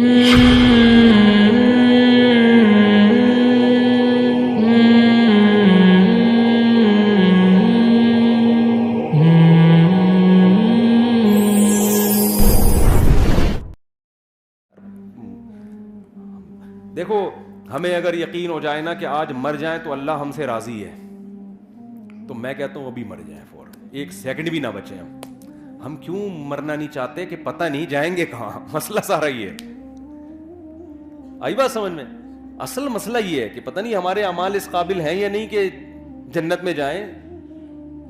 دیکھو ہمیں اگر یقین ہو جائے نا کہ آج مر جائیں تو اللہ ہم سے راضی ہے، تو میں کہتا ہوں ابھی مر جائیں فوراً، ایک سیکنڈ بھی نہ بچے ہم کیوں مرنا نہیں چاہتے کہ پتہ نہیں جائیں گے کہاں. مسئلہ سارا یہ ہے. آئی بات سمجھ میں؟ اصل مسئلہ یہ ہے کہ پتہ نہیں ہمارے اعمال اس قابل ہیں یا نہیں کہ جنت میں جائیں،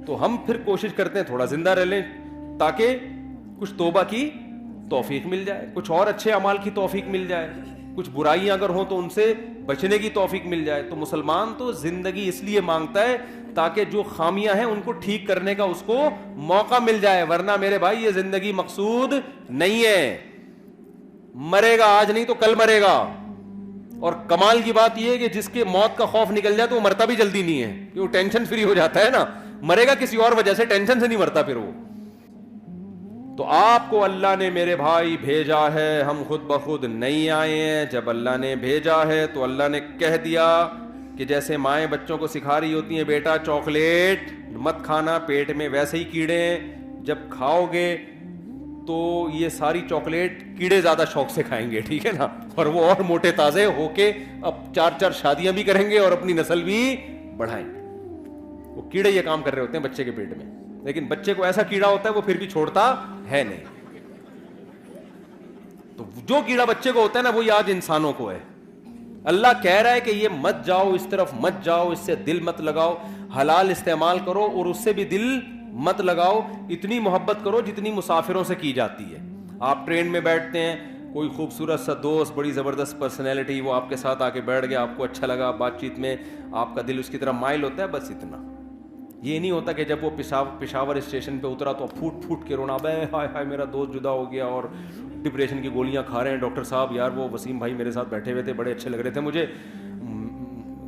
تو ہم پھر کوشش کرتے ہیں تھوڑا زندہ رہ لیں تاکہ کچھ توبہ کی توفیق مل جائے، کچھ اور اچھے اعمال کی توفیق مل جائے، کچھ برائیاں اگر ہوں تو ان سے بچنے کی توفیق مل جائے. تو مسلمان تو زندگی اس لیے مانگتا ہے تاکہ جو خامیاں ہیں ان کو ٹھیک کرنے کا اس کو موقع مل جائے، ورنہ میرے بھائی یہ زندگی مقصود نہیں ہے. مرے گا آج نہیں تو کل مرے گا. اور کمال کی بات یہ ہے کہ جس کے موت کا خوف نکل جائے تو وہ مرتا بھی جلدی نہیں ہے، کہ وہ ٹینشن فری ہو جاتا ہے نا. مرے گا کسی اور وجہ سے، ٹینشن سے نہیں مرتا پھر وہ. تو آپ کو اللہ نے میرے بھائی بھیجا ہے، ہم خود بخود نہیں آئے ہیں. جب اللہ نے بھیجا ہے تو اللہ نے کہہ دیا کہ جیسے مائیں بچوں کو سکھا رہی ہوتی ہیں بیٹا چاکلیٹ مت کھانا پیٹ میں، ویسے ہی کیڑے ہیں، جب کھاؤ گے تو یہ ساری چاکلیٹ کیڑے زیادہ شوق سے کھائیں گے، ٹھیک ہے نا، اور وہ اور موٹے تازے ہو کے اب 4 شادیاں بھی کریں گے اور اپنی نسل بھی بڑھائیں گے. وہ کیڑے یہ کام کر رہے ہوتے ہیں بچے کے پیٹ میں، لیکن بچے کو ایسا کیڑا ہوتا ہے وہ پھر بھی چھوڑتا ہے نہیں. تو جو کیڑا بچے کو ہوتا ہے نا وہی آج انسانوں کو ہے. اللہ کہہ رہا ہے کہ یہ مت جاؤ، اس طرف مت جاؤ، اس سے دل مت لگاؤ، حلال استعمال کرو اور اس سے بھی دل مت لگاؤ. اتنی محبت کرو جتنی مسافروں سے کی جاتی ہے. آپ ٹرین میں بیٹھتے ہیں، کوئی خوبصورت سا دوست، بڑی زبردست پرسنالٹی، وہ آپ کے ساتھ آ کے بیٹھ گیا، آپ کو اچھا لگا، بات چیت میں آپ کا دل اس کی طرف مائل ہوتا ہے، بس اتنا. یہ نہیں ہوتا کہ جب وہ پشاور اسٹیشن پہ اترا تو پھوٹ پھوٹ کے رونا، بے ہائے ہائے میرا دوست جدا ہو گیا اور ڈپریشن کی گولیاں کھا رہے ہیں، ڈاکٹر صاحب یار وہ وسیم بھائی میرے ساتھ بیٹھے ہوئے تھے، بڑے اچھے لگ رہے تھے مجھے،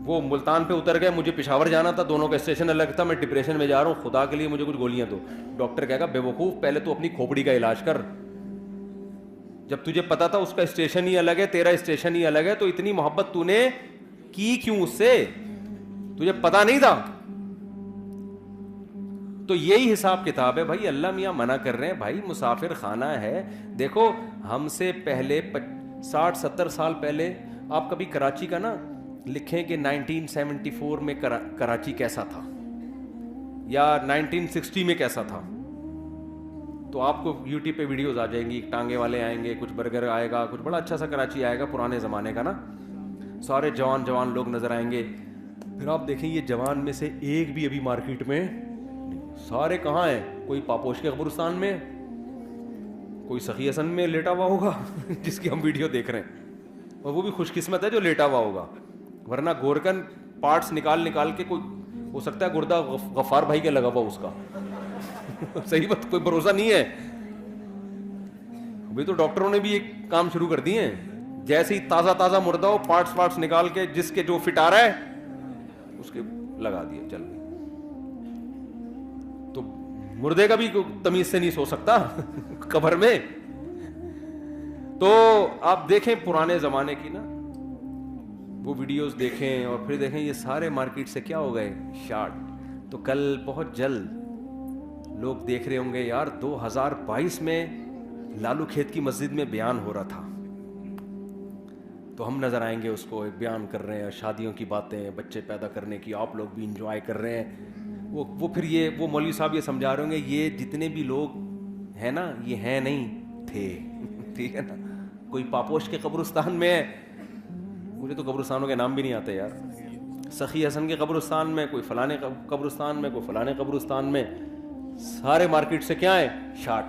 وہ ملتان پہ اتر گئے، مجھے پشاور جانا تھا، دونوں کا اسٹیشن الگ تھا، میں ڈپریشن میں جا رہا ہوں، خدا کے لیے مجھے کچھ گولیاں دو. ڈاکٹر کہے گا بے وقوف پہلے تو اپنی کھوپڑی کا علاج کر، جب تجھے پتا تھا اس کا اسٹیشن ہی الگ ہے، تیرا اسٹیشن ہی الگ ہے، تو اتنی محبت تو نے کی کیوں اس سے؟ تجھے پتا نہیں تھا؟ تو یہی حساب کتاب ہے بھائی. اللہ میاں منع کر رہے ہیں بھائی مسافر خانہ ہے. دیکھو ہم سے پہلے 60-70 سال پہلے آپ کبھی کراچی کا نا لکھیں کہ 1974 میں کراچی کیسا تھا یا 1960 میں کیسا تھا، تو آپ کو یوٹیوب پہ ویڈیوز آ جائیں گی، ٹانگے والے آئیں گے، کچھ برگر آئے گا، کچھ بڑا اچھا سا کراچی آئے گا پرانے زمانے کا نا، سارے جوان لوگ نظر آئیں گے. پھر آپ دیکھیں یہ جوان میں سے ایک بھی ابھی مارکیٹ میں، سارے کہاں ہیں؟ کوئی پاپوش کے قبرستان میں، کوئی سخی حسن میں لیٹا ہوا ہوگا جس کی ہم ویڈیو دیکھ رہے ہیں، اور وہ بھی خوش قسمت ہے جو لیٹا ہوا ہوگا، ورنہ گورکن پارٹس نکال کے کوئی ہو سکتا ہے گردہ غفار بھائی کے لگا ہوا اس کا صحیح بات، کوئی بھروسہ نہیں ہے. ابھی تو ڈاکٹروں نے بھی ایک کام شروع کر دیے ہیں، جیسے ہی تازہ مردہ ہو پارٹس نکال کے جس کے جو فٹ آ رہا ہے اس کے لگا دیے، چل گئی. تو مردے کا بھی تمیز سے نہیں سو سکتا قبر میں. تو آپ دیکھیں پرانے زمانے کی نا وہ ویڈیوز دیکھیں اور پھر دیکھیں یہ سارے مارکیٹ سے کیا ہو گئے شارٹ. تو کل بہت جلد لوگ دیکھ رہے ہوں گے یار 2022 میں لالو کھیت کی مسجد میں بیان ہو رہا تھا، تو ہم نظر آئیں گے اس کو بیان کر رہے ہیں، شادیوں کی باتیں، بچے پیدا کرنے کی، آپ لوگ بھی انجوائے کر رہے ہیں. وہ پھر وہ مولوی صاحب یہ سمجھا رہے ہوں گے یہ جتنے بھی لوگ ہیں نا یہ ہیں نہیں تھے ٹھیک ہے نا. کوئی پاپوش کے قبرستان میں ہے، مجھے تو قبرستانوں کے نام بھی نہیں آتے یار، سخی حسن کے قبرستان میں، کوئی فلانے قبرستان میں، کوئی فلانے قبرستان میں، سارے مارکیٹ سے کیا ہے شارٹ.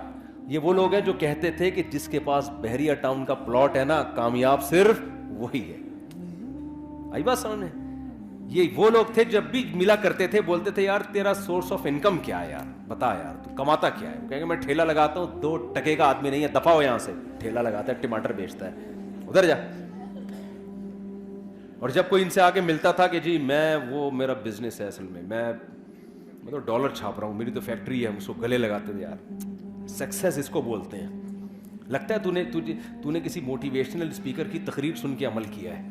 یہ وہ لوگ ہیں جو کہتے تھے کہ جس کے پاس بحریہ ٹاؤن کا پلاٹ ہے نا کامیاب صرف وہی ہے. آئی بات سامنے؟ یہ وہ لوگ تھے جب بھی ملا کرتے تھے بولتے تھے یار تیرا سورس آف انکم کیا ہے یار، بتا یار تو کماتا کیا ہے؟ کہیں گے میں ٹھیلا لگاتا ہوں، 2 ٹکے کا آدمی نہیں ہے، دفع ہو یہاں سے، ٹھیلا لگاتا ہے ٹماٹر بیچتا ہے، ادھر جا. اور جب کوئی ان سے آگے ملتا تھا کہ جی میں وہ میرا بزنس ہے اصل میں تو ڈالر چھاپ رہا ہوں، میری تو فیکٹری ہے، اس کو گلے لگاتے تھے یار. سکسیس اس کو بولتے ہیں. لگتا ہے تو نے کسی موٹیویشنل اسپیکر کی تقریر سن کے عمل کیا ہے.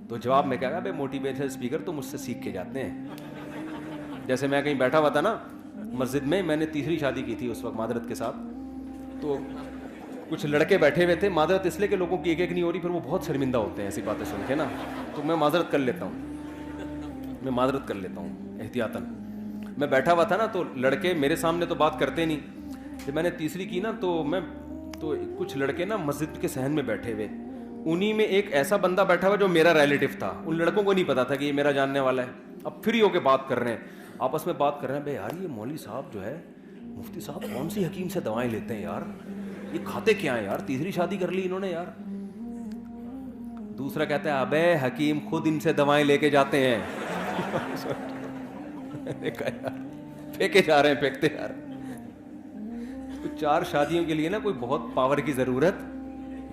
تو جواب میں کہا بھائی موٹیویشنل اسپیکر تو مجھ سے سیکھ کے جاتے ہیں. جیسے میں کہیں بیٹھا ہوا تھا نا مسجد میں نے تیسری شادی کی تھی اس وقت معذرت کے ساتھ, تو کچھ لڑکے بیٹھے ہوئے تھے, معذرت اس لیے کہ لوگوں کی ایک ایک نہیں ہو رہی, پھر وہ بہت شرمندہ ہوتے ہیں ایسی باتیں سن کے نا, تو میں معذرت کر لیتا ہوں احتیاطاً. میں بیٹھا ہوا تھا نا تو لڑکے میرے سامنے تو بات کرتے نہیں, جب میں نے تیسری کی نا تو کچھ لڑکے نا مسجد کے صحن میں بیٹھے ہوئے, انہی میں ایک ایسا بندہ بیٹھا ہوا جو میرا ریلیٹو تھا. ان لڑکوں کو نہیں پتا تھا کہ یہ میرا جاننے والا ہے. اب فری ہو کے بات کر رہے ہیں, آپس میں بات کر رہے ہیں, بھائی یار یہ مولوی صاحب جو ہے, مفتی صاحب کون سی حکیم سے دوائیں لیتے ہیں یار, یہ کھاتے کیا ہیں یار, تیسری شادی کر لی انہوں نے یار. دوسرا کہتا ہے ابے حکیم خود ان سے دوائیں لے کے جاتے ہیں. پھینکے جا رہے ہیں, پھینکتے یار. 4 شادیوں کے لیے نا کوئی بہت پاور کی ضرورت,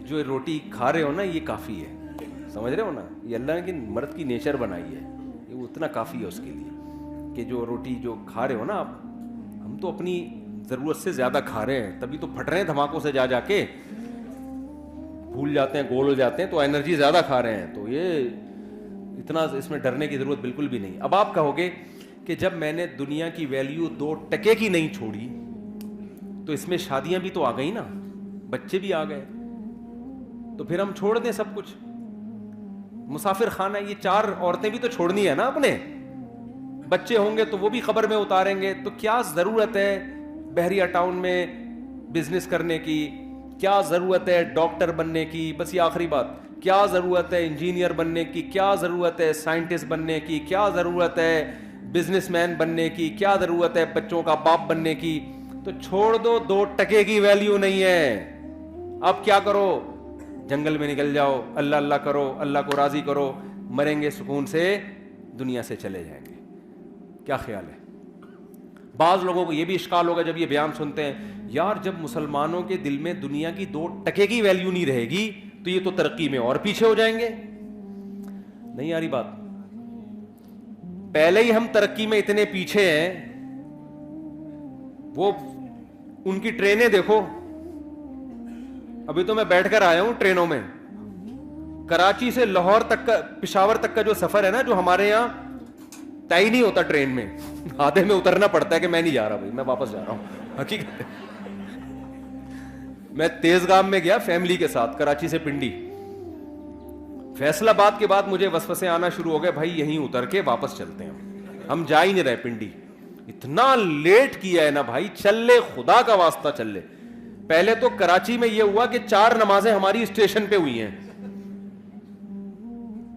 جو روٹی کھا رہے ہو نا یہ کافی ہے, سمجھ رہے ہو نا, یہ اللہ کی مرد کی نیچر بنائی ہے, یہ اتنا کافی ہے اس کے لیے کہ جو روٹی جو کھا رہے ہو نا آپ, ہم تو اپنی ضرورت سے زیادہ کھا رہے ہیں, تبھی تو پھٹ رہے ہیں دھماکوں سے, جا کے بھول جاتے ہیں, گول ہو جاتے ہیں, تو انرجی زیادہ کھا رہے ہیں. تو یہ اتنا اس میں ڈرنے کی ضرورت بالکل بھی نہیں. اب آپ کہو گے کہ جب میں نے دنیا کی ویلیو 2 ٹکے کی نہیں چھوڑی تو اس میں شادیاں بھی تو آ گئی نا, بچے بھی آ گئے, تو پھر ہم چھوڑ دیں سب کچھ. مسافر خانہ, یہ 4 عورتیں بھی تو چھوڑنی ہے نا اپنے, بچے ہوں گے تو وہ بھی قبر میں اتاریں گے, تو کیا ضرورت ہے بحریہ ٹاؤن میں بزنس کرنے کی, کیا ضرورت ہے ڈاکٹر بننے کی, بس یہ آخری بات, کیا ضرورت ہے انجینئر بننے کی, کیا ضرورت ہے سائنٹسٹ بننے کی, کیا ضرورت ہے بزنس مین بننے کی, کیا ضرورت ہے بچوں کا باپ بننے کی. تو چھوڑ دو, 2 ٹکے کی ویلیو نہیں ہے. اب کیا کرو, جنگل میں نکل جاؤ, اللہ اللہ کرو, اللہ کو راضی کرو, مریں گے سکون سے, دنیا سے چلے جائیں گے. کیا خیال ہے؟ بعض لوگوں کو یہ بھی اشکال ہوگا جب یہ بیان سنتے ہیں, یار جب مسلمانوں کے دل میں دنیا کی 2 ٹکے کی ویلیو نہیں رہے گی تو یہ تو ترقی میں اور پیچھے ہو جائیں گے. نہیں آ رہی بات؟ پہلے ہی ہم ترقی میں اتنے پیچھے ہیں. وہ ان کی ٹرینیں دیکھو, ابھی تو میں بیٹھ کر آیا ہوں ٹرینوں میں, کراچی سے لاہور تک کا, پشاور تک کا جو سفر ہے نا, جو ہمارے یہاں طے نہیں ہوتا ٹرین میں, آدھے میں اترنا پڑتا ہے کہ میں نہیں جا رہا بھائی, میں واپس جا رہا ہوں. حقیقت میں تیزگام میں گیا فیملی کے ساتھ, کراچی سے پنڈی. فیصل آباد کے بعد مجھے وسوسے آنا شروع ہو گئے, بھائی یہیں اتر کے واپس چلتے ہیں, ہم جا ہی نہیں رہے پنڈی. اتنا لیٹ کیا ہے نا بھائی, چل لے, خدا کا واسطہ چل لے. پہلے تو کراچی میں یہ ہوا کہ 4 نمازیں ہماری اسٹیشن پہ ہوئی ہیں,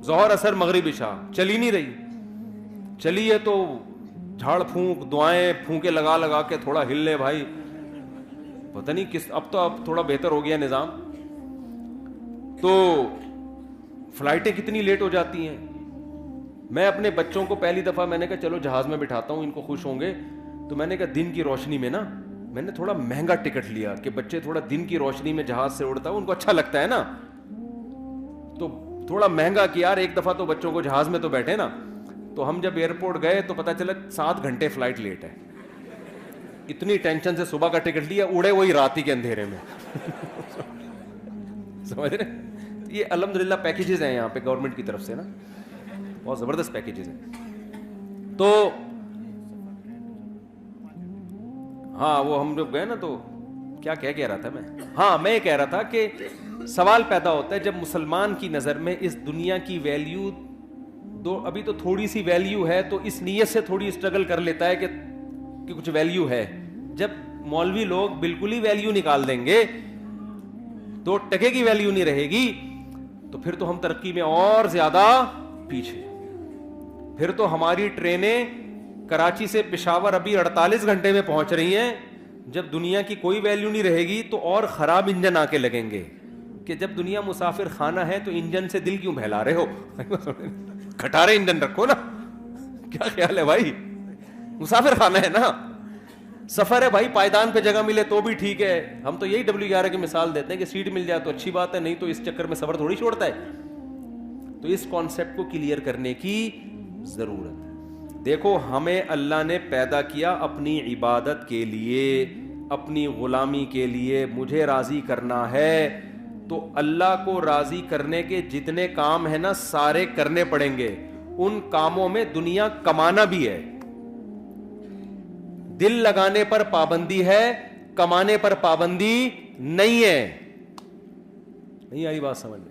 ظہر اثر مغرب عشاء, چل ہی نہیں رہی. چلی ہے تو جھاڑ پھونک, دعائیں پھونکے لگا کے تھوڑا ہل لے بھائی, پتہ نہیں کس, اب تھوڑا بہتر ہو گیا نظام. تو فلائٹیں کتنی لیٹ ہو جاتی ہیں. میں اپنے بچوں کو پہلی دفعہ میں نے کہا چلو جہاز میں بٹھاتا ہوں, ان کو خوش ہوں گے, تو میں نے کہا دن کی روشنی میں نا, میں نے تھوڑا مہنگا ٹکٹ لیا کہ بچے تھوڑا دن کی روشنی میں جہاز سے اڑتا ہے, ان کو اچھا لگتا ہے نا, تو تھوڑا مہنگا کیا یار. ایک دفعہ تو بچوں کو جہاز میں تو بیٹھے نا, تو ہم جب ایئرپورٹ گئے تو پتہ چلا 7 گھنٹے فلائٹ لیٹ ہے. اتنی ٹینشن سے صبح کا ٹکٹ لیا, اڑے وہی رات ہی کے اندھیرے میں. سمجھ رہے, یہ الحمدللہ پیکیجز ہیں یہاں پہ گورنمنٹ کی طرف سے نا, بہت زبردست پیکیجز ہیں. تو ہاں وہ ہم جب گئے نا, تو کیا کہہ رہا تھا میں, ہاں میں یہ کہہ رہا تھا کہ سوال پیدا ہوتا ہے جب مسلمان کی نظر میں اس دنیا کی ویلیو ابھی تو تھوڑی سی ویلیو ہے, تو اس نیت سے تھوڑی اسٹرگل کر لیتا ہے کہ کچھ ویلیو ہے. جب مولوی لوگ بالکل ہی ویلیو نکال دیں گے, 2 ٹکے کی ویلیو نہیں رہے گی, تو پھر تو ہم ترقی میں اور زیادہ پیچھے. پھر تو ہماری ٹرینیں کراچی سے پشاور ابھی 48 گھنٹے میں پہنچ رہی ہیں. جب دنیا کی کوئی ویلیو نہیں رہے گی تو اور خراب انجن آ کے لگیں گے کہ جب دنیا مسافر خانہ ہے تو انجن سے دل کیوں بہلا رہے ہو, کھٹارے انجن رکھو نا. کیا خیال ہے بھائی, مسافر خانہ ہے نا, سفر ہے بھائی, پائیدان پہ جگہ ملے تو بھی ٹھیک ہے. ہم تو یہی W11 کی مثال دیتے ہیں کہ سیٹ مل جائے تو اچھی بات ہے, نہیں تو اس چکر میں سفر تھوڑی چھوڑتا ہے. تو اس کانسیپٹ کو کلیئر کرنے کی ضرورت ہے. دیکھو ہمیں اللہ نے پیدا کیا اپنی عبادت کے لیے, اپنی غلامی کے لیے مجھے راضی کرنا ہے تو اللہ کو راضی کرنے کے جتنے کام ہیں نا سارے کرنے پڑیں گے. ان کاموں میں دنیا کمانا بھی ہے. دل لگانے پر پابندی ہے, کمانے پر پابندی نہیں ہے. نہیں آئی بات سمجھ میں؟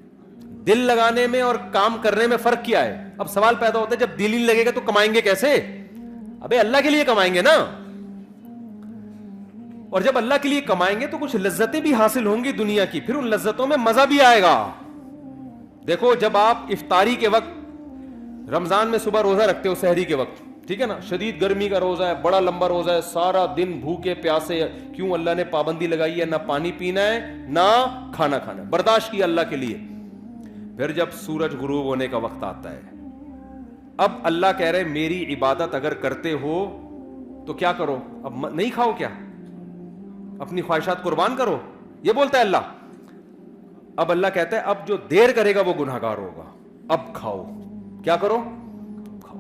دل لگانے میں اور کام کرنے میں فرق کیا ہے؟ اب سوال پیدا ہوتا ہے جب دل ہی لگے گا تو کمائیں گے کیسے؟ ابے اللہ کے لیے کمائیں گے نا, اور جب اللہ کے لیے کمائیں گے تو کچھ لذتیں بھی حاصل ہوں گی دنیا کی, پھر ان لذتوں میں مزہ بھی آئے گا. دیکھو جب آپ افطاری کے وقت رمضان میں صبح روزہ رکھتے ہو سحری کے وقت, ٹھیک ہے نا, شدید گرمی کا روزہ ہے, بڑا لمبا روزہ ہے, سارا دن بھوکے پیاسے, کیوں اللہ نے پابندی لگائی ہے, نہ پانی پینا ہے نہ کھانا کھانا ہے, برداشت کیا اللہ کے لیے. پھر جب سورج غروب ہونے کا وقت آتا ہے, اب اللہ کہہ رہے میری عبادت اگر کرتے ہو تو کیا کرو, اب نہیں کھاؤ کیا, اپنی خواہشات قربان کرو, یہ بولتا ہے اللہ. اب اللہ کہتا ہے اب جو دیر کرے گا وہ گناہگار ہوگا, اب کھاؤ, کیا کرو, کھاؤ.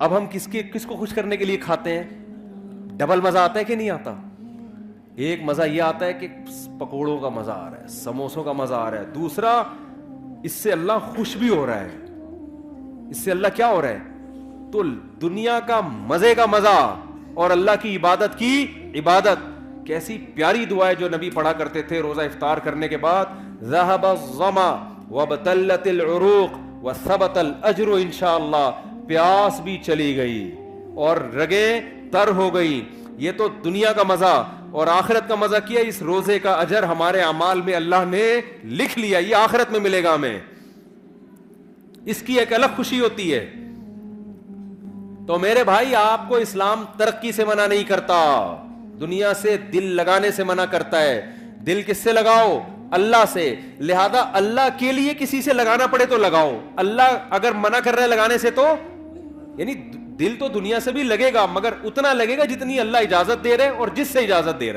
اب ہم کس کو خوش کرنے کے لیے کھاتے ہیں؟ ڈبل مزہ آتا ہے کہ نہیں آتا؟ ایک مزہ یہ آتا ہے کہ پکوڑوں کا مزہ آ رہا ہے, سموسوں کا مزہ آ رہا ہے, دوسرا اس سے اللہ خوش بھی ہو رہا ہے, اس سے اللہ کیا ہو رہا ہے؟ تو دنیا کا مزے کا مزہ اور اللہ کی عبادت کی عبادت. کیسی پیاری دعا ہے جو نبی پڑھا کرتے تھے روزہ افطار کرنے کے بعد, ذهب الظما وابتلت العروق وثبت الاجر انشاءاللہ. پیاس بھی چلی گئی اور رگیں تر ہو گئی. یہ تو دنیا کا مزہ, اور آخرت کا مزہ کیا, اس روزے کا اجر ہمارے اعمال میں اللہ نے لکھ لیا, یہ آخرت میں ملے گا ہمیں, اس کی ایک الگ خوشی ہوتی ہے. تو میرے بھائی آپ کو اسلام ترقی سے منع نہیں کرتا, دنیا سے دل لگانے سے منع کرتا ہے. دل کس سے لگاؤ؟ اللہ سے. لہذا اللہ کے لیے کسی سے لگانا پڑے تو لگاؤ. اللہ اگر منع کر رہا ہے لگانے سے تو یعنی دل تو دنیا سے بھی لگے گا, مگر اتنا لگے گا جتنی اللہ اجازت دے رہے اور جس سے اجازت دے رہے.